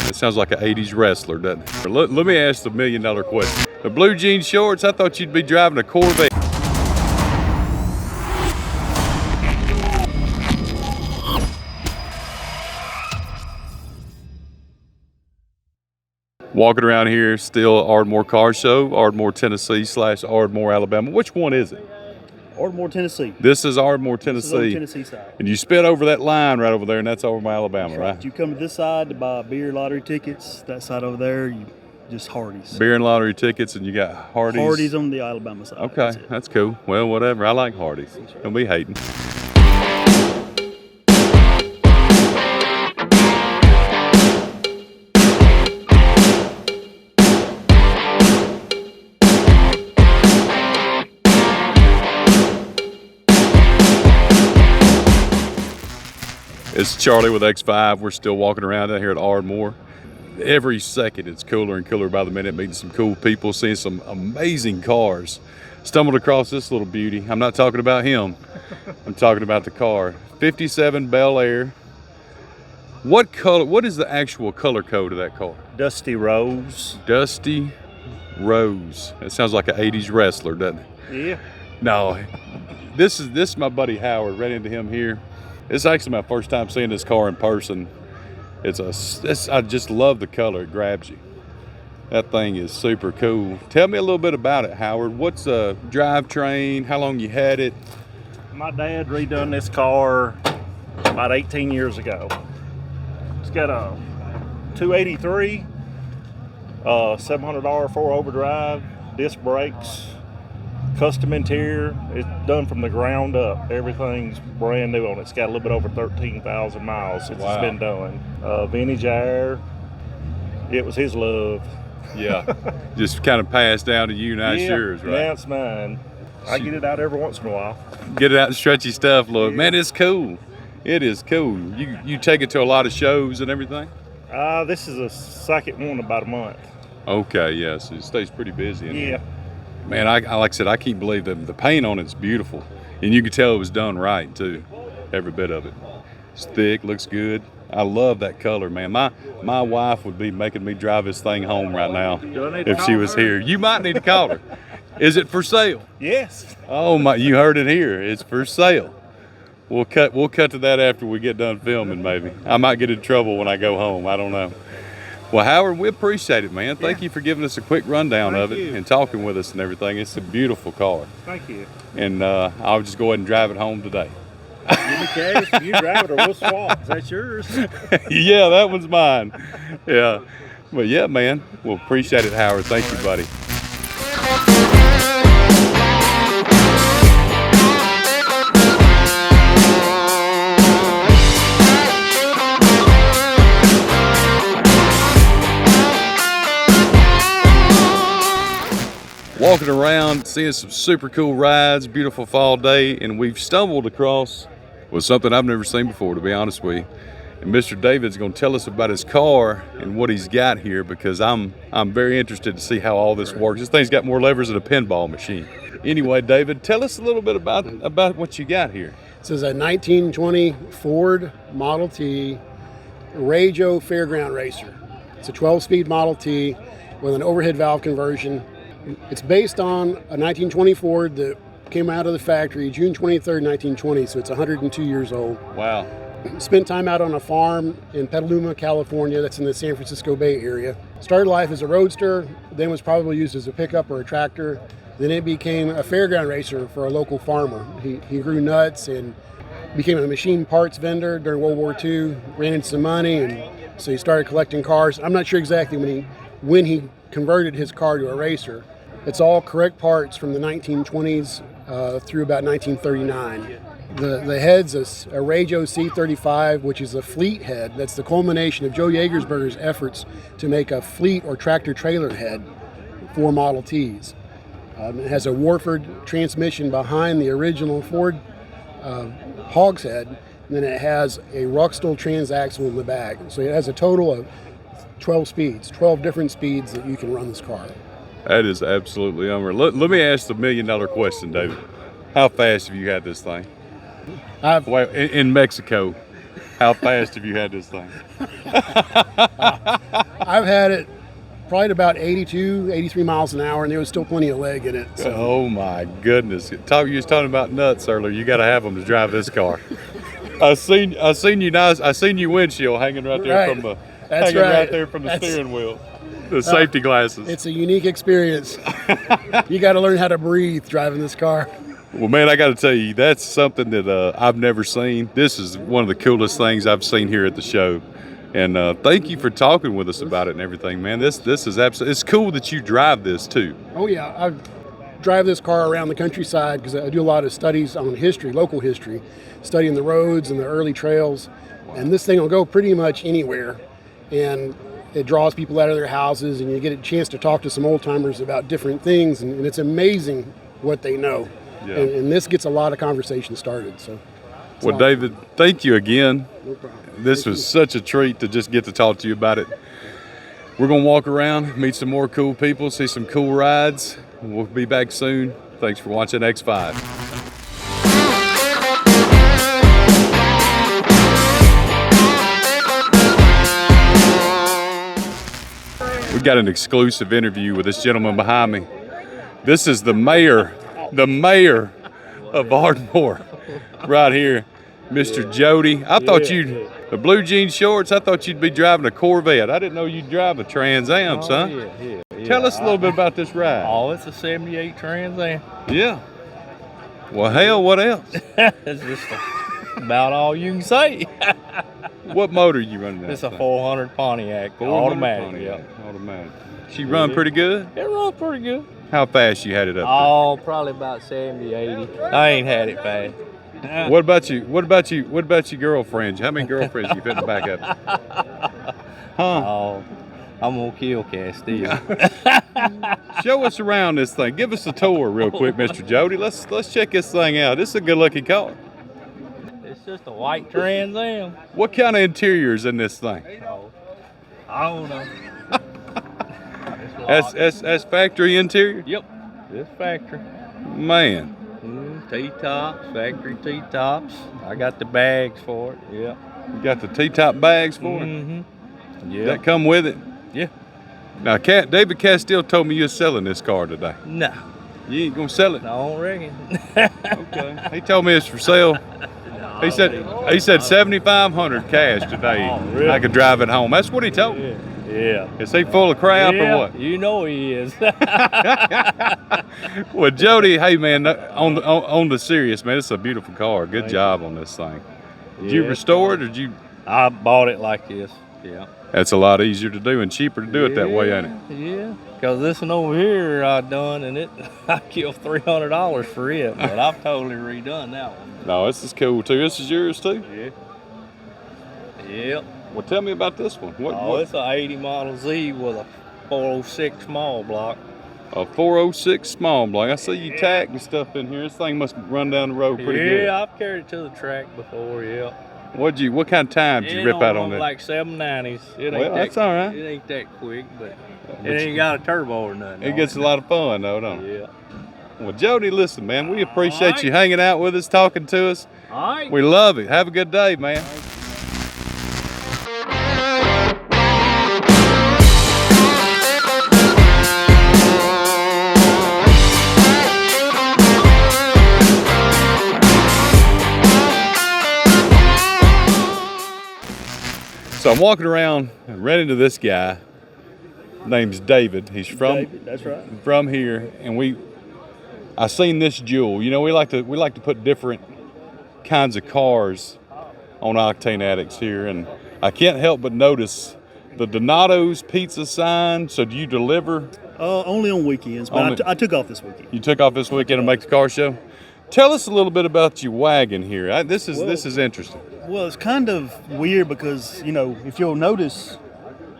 It sounds like an 80s wrestler, doesn't it? Let me ask the $1,000,000 question. The blue jean shorts, I thought you'd be driving a Corvette. Walking around here, still Ardmore Car Show, Ardmore, Tennessee / Ardmore, Alabama. Which one is it? Ardmore, Tennessee. This is Ardmore, Tennessee. This is on the Tennessee side. And you spit over that line right over there, and that's Ardmore, Alabama, right? You come to this side to buy beer lottery tickets. That side over there, you just Hardee's. Beer and lottery tickets, and you got Hardee's. Hardee's on the Alabama side. Okay, that's cool. Well, whatever. I like Hardee's. Don't be hating. It's Charlie with X5. We're still walking around out here at Ardmore. Every second it's cooler and cooler by the minute, meeting some cool people, seeing some amazing cars. Stumbled across this little beauty. I'm not talking about him. I'm talking about the car. 57 Bel Air. What color, what is the actual color code of that car? Dusty Rose. Dusty Rose. That sounds like an 80s wrestler, doesn't it? Yeah. No. This is my buddy Howard. Ran into him here. It's actually my first time seeing this car in person. I just love the color. It grabs you. That thing is super cool. Tell me a little bit about it, Howard. What's the drivetrain? How long you had it? My dad redone this car about 18 years ago. It's got a 283, 700 4 overdrive, disc brakes, custom interior. It's done from the ground up. Everything's brand new on it. It's got a little bit over 13,000 miles since It's been done. Vintage air. It was his love. Yeah, just kind of passed down to you. Now it's yours, right? Yeah, it's mine. I get it out every once in a while. Get it out and stretchy stuff. Look, man, it's cool. It is cool. You take it to a lot of shows and everything? This is a second one about a month. Okay, yes, it stays pretty busy. Yeah. Man, like I said, I can't believe the paint on it's beautiful. And you can tell it was done right, too. Every bit of it. It's thick, looks good. I love that color, man. My wife would be making me drive this thing home right now if she was here. You might need to call her. Is it for sale? Yes. Oh, my, you heard it here. It's for sale. We'll cut to that after we get done filming, maybe. I might get in trouble when I go home. I don't know. Well, Howard, we appreciate it, man. Thank you for giving us a quick rundown of it and talking with us and everything. It's a beautiful car. Thank you. And I'll just go ahead and drive it home today. Give me cash, you drive it or we'll swap. Is that yours? Yeah, that one's mine. Yeah. But yeah, man. Well, appreciate it, Howard. Thank you, buddy. Walking around, seeing some super cool rides, beautiful fall day, and we've stumbled across something I've never seen before, to be honest with you. And Mr. David's going to tell us about his car and what he's got here, because I'm very interested to see how all this works. This thing's got more levers than a pinball machine. Anyway, David, tell us a little bit about what you got here. This is a 1920 Ford Model T Rajo Fairground Racer. It's a 12-speed Model T with an overhead valve conversion. It's based on a 1920 Ford that came out of the factory June 23rd, 1920, so it's 102 years old. Wow. Spent time out on a farm in Petaluma, California, that's in the San Francisco Bay Area. Started life as a roadster, then was probably used as a pickup or a tractor. Then it became a fairground racer for a local farmer. He grew nuts and became a machine parts vendor during World War II, ran into some money, and so he started collecting cars. I'm not sure exactly when he converted his car to a racer. It's all correct parts from the 1920s through about 1939. The head's a Rajo C35, which is a fleet head. That's the culmination of Joe Yeagersberger's efforts to make a fleet or tractor trailer head for Model Ts. It has a Warford transmission behind the original Ford hogshead, and then it has a Ruxtall transaxle in the back. So it has a total of 12 speeds, 12 different speeds that you can run this car. That is absolutely unreal. Let me ask the $1 million question, David. How fast have you had this thing? I've in Mexico. How fast have you had this thing? I've had it probably at about 82, 83 miles an hour, and there was still plenty of leg in it. So. Oh my goodness! You was talking about nuts earlier. You got to have them to drive this car. I seen you nice. I seen you windshield hanging right there from the right there from the steering wheel. The safety glasses. It's a unique experience. You got to learn how to breathe driving this car. Well, man, I got to tell you, that's something that I've never seen. This is one of the coolest things I've seen here at the show. And thank you for talking with us about it and everything, man. This is absolutely, it's cool that you drive this too. Oh yeah, I drive this car around the countryside because I do a lot of studies on history, local history, studying the roads and the early trails. And this thing will go pretty much anywhere. And it draws people out of their houses, and you get a chance to talk to some old timers about different things. And it's amazing what they know. Yeah. And this gets a lot of conversation started. So, well, awesome. David, thank you again. No problem. This was such a treat to just get to talk to you about it. We're going to walk around, meet some more cool people, see some cool rides. We'll be back soon. Thanks for watching X5. We got an exclusive interview with this gentleman behind me. This is the mayor of Ardmore, right here, Mr. Jody. I thought the blue jean shorts, I thought you'd be driving a Corvette. I didn't know you'd drive a Trans Am, son. Yeah. Tell us a little bit about this ride. Oh, it's a 78 Trans Am. Yeah. Well, hell, what else? It's just about all you can say. What motor are you running that? It's a 400 Pontiac, automatic. Pontiac, automatic. She run pretty good? It runs pretty good. How fast you had it up Oh, probably about 70, 80. I ain't had it fast. What about you? What about your girlfriends? How many girlfriends you fit in the back of it? Huh? Oh, I'm gonna kill Castile. Show us around this thing. Give us a tour real quick, Mr. Jody. Let's check this thing out. This is a good looking car. It's just a white Trans Am. What kind of interior is in this thing? Oh, I don't know. That's factory interior? Yep, this factory. Man. T-tops, factory T-tops. I got the bags for it, yeah. You got the T-top bags for it? Mm-hmm. Yeah. That come with it? Yeah. Now, David Castile told me you're selling this car today. No. You ain't gonna sell it? I don't reckon. Okay. He told me it's for sale. No, he said $7,500 cash today. Oh, really? I could drive it home. That's what he told me. Yeah. Is he full of crap or what? You know he is. Well, Jody, hey man, on the serious, man, it's a beautiful car. Good job on this thing. Did you restore it or did you? I bought it like this. Yeah. That's a lot easier to do and cheaper to do it that way, ain't it? Yeah. Because this one over here I done, and I killed $300 for it, but I've totally redone that one. No, this is cool too. This is yours too? Yeah. Yep. Well, tell me about this one. What? It's a 80 Model Z with a 406 small block. A 406 small block. I see you tacking stuff in here. This thing must run down the road pretty good. Yeah, I've carried it to the track before, yeah. What kind of time did you rip out on that? Like 790s. Well, that's all right. It ain't that quick, but it ain't got a turbo or nothing. It gets a lot of fun though, don't it? Yeah. Well, Jody, listen, man, we appreciate you hanging out with us, talking to us. All right. We love it. Have a good day, man. So I'm walking around and ran into this guy. Name's David. He's from David, that's right. From here, and I seen this jewel. You know, we like to put different kinds of cars on Octane Addicts here, and I can't help but notice the Donato's pizza sign. So do you deliver? Only on weekends, but I took off this weekend. You took off this weekend to make the car show? Tell us a little bit about your wagon here. This is interesting. Well, it's kind of weird because, you know, if you'll notice,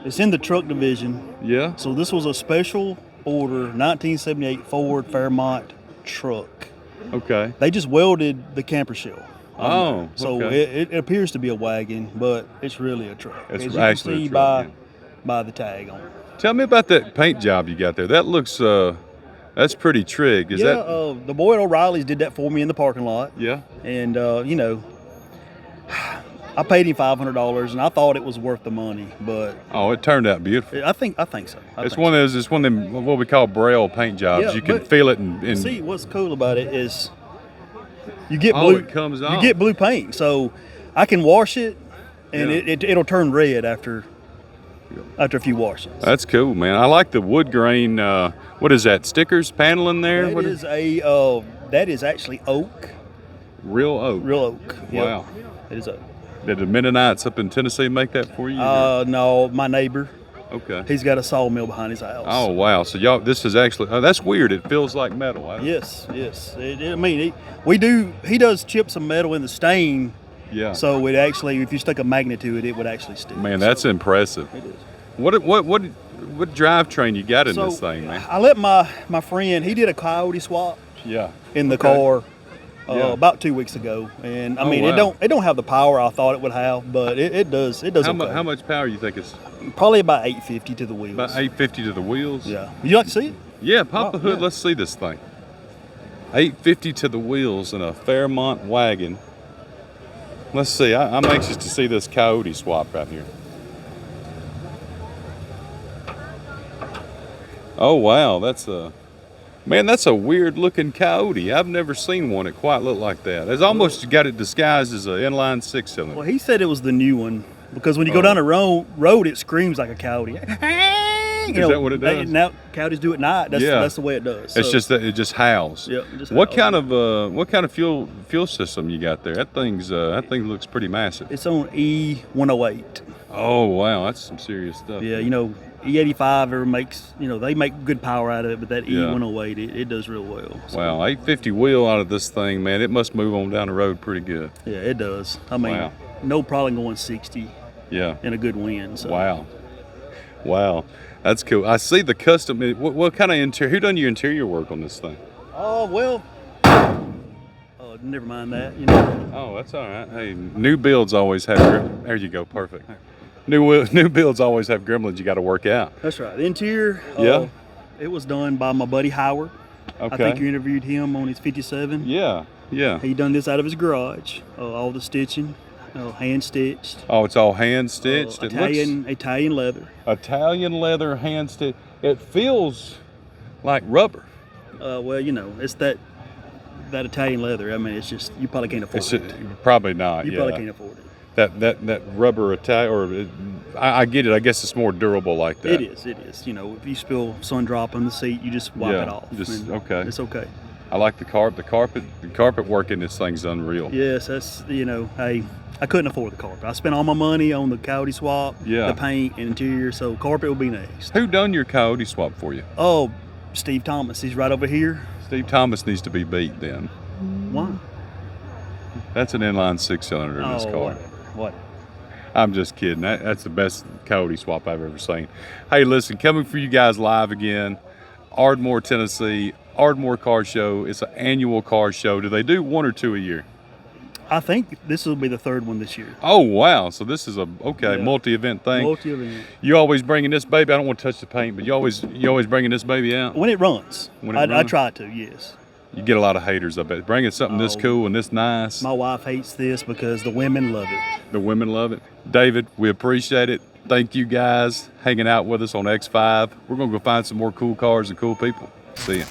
it's in the truck division. Yeah. So this was a special order 1978 Ford Fairmont truck. Okay. They just welded the camper shell. Oh, so okay. it appears to be a wagon, but it's really a truck. It's as you actually can see a truck, by the tag on it. Tell me about that paint job you got there. That looks that's pretty trig. Is that? The Boyd O'Reillys did that for me in the parking lot. Yeah. And you know, I paid him $500, and I thought it was worth the money, but Oh, it turned out beautiful. I think so. It's one of those. It's one of them what we call braille paint jobs. Yeah, you can but feel it and See, what's cool about it is you get Oh, blue. it comes You off. get blue paint, so I can wash it, and Yeah. it'll turn red after a few washes. That's cool, man. I like the wood grain. What is that? Stickers paneling there? That What is that is actually oak, real oak? real oak. Yep. Wow. It is oak. Did the Mennonites up in Tennessee make that for you? No, my neighbor, Okay. he's got a sawmill behind his house. Oh wow! So y'all, this is actually that's weird. It feels like metal. Yes. I mean, he does chip some metal in the stain, Yeah. so it actually, if you stuck a magnet to it, it would actually stick. Man, that's So, impressive. it is. What drivetrain you got in So this thing, man? I let my friend, he did a coyote swap Yeah. in the Okay. car Yeah. about 2 weeks ago, and I Oh, mean, wow. it don't have the power I thought it would have, but it does okay. How much power you think it's? Probably about 850 to the wheels. About 850 to the wheels. Yeah. Would you like to see it? Yeah. Pop the Oh, hood. yeah. Let's see this thing. 850 to the wheels in a Fairmont wagon. Let's see. I'm anxious to see this coyote swap right here. Oh wow, that's a weird looking coyote. I've never seen one that quite look like that. It's almost got it disguised as an inline 6-cylinder. Well, he said it was the new one because when you go Oh. down the road, it screams like a coyote. Is that what it does? Now coyotes do it at night. That's the way it does. It's So, just that it just howls. Yep, it just What howls. kind of fuel system you got there? That thing looks pretty massive. It's on E108. Oh wow, that's some serious stuff. Yeah, E85 makes, they make good power out of it, but that Yeah. E108, it does real well. So, Wow, 850 wheel out of this thing, man. It must move on down the road pretty good. yeah, it does. I mean, Wow. no problem going 60 Yeah. in a good wind. So. Wow, that's cool. I see the custom. What kind of interior? Who done your interior work on this thing? Oh, well. Oh, never mind that. Oh, that's all right. Hey, new builds always have. There you go. Perfect. New builds always have gremlins you got to work out. That's right. The interior, Yeah. it was done by my buddy Howard. Okay. I think you interviewed him on his 57. Yeah. Yeah. He done this out of his garage. All the stitching, hand stitched. Oh, it's all hand stitched. It looks Italian leather. Italian leather hand stitched. It feels like rubber. Well, it's that Italian leather. I mean, it's just, you probably can't afford It's it. probably not. You yeah. probably can't afford it. That rubber I get it. I guess it's more durable like that. It is. If you spill sun drop on the seat, you just wipe Yeah, it off. just- and okay. It's okay. I like the carpet work in this thing's unreal. Yes, that's, hey, I couldn't afford the carpet. I spent all my money on the coyote swap, Yeah. the paint, and interior, so carpet will be next. Who done your coyote swap for you? Oh, Steve Thomas. He's right over here. Steve Thomas needs to be beat then. Why? That's an inline 6-cylinder in this car. What? I'm just kidding. That's the best coyote swap I've ever seen. Hey, listen, coming for you guys live again, Ardmore, Tennessee, Ardmore Car Show. It's an annual car show. Do they do one or two a year? I think this will be the third one this year. Oh, wow. So this is a Yeah. multi-event thing. Multi-event. You always bringing this baby, I don't want to touch the paint, but you always bringing this baby out? When it runs. When it I runs? try to, yes. You get a lot of haters, I bet. Bringing something this Oh. cool and this nice. My wife hates this because the women love it. The women love it. David, we appreciate it. Thank you guys hanging out with us on X5. We're going to go find some more cool cars and cool people. See ya.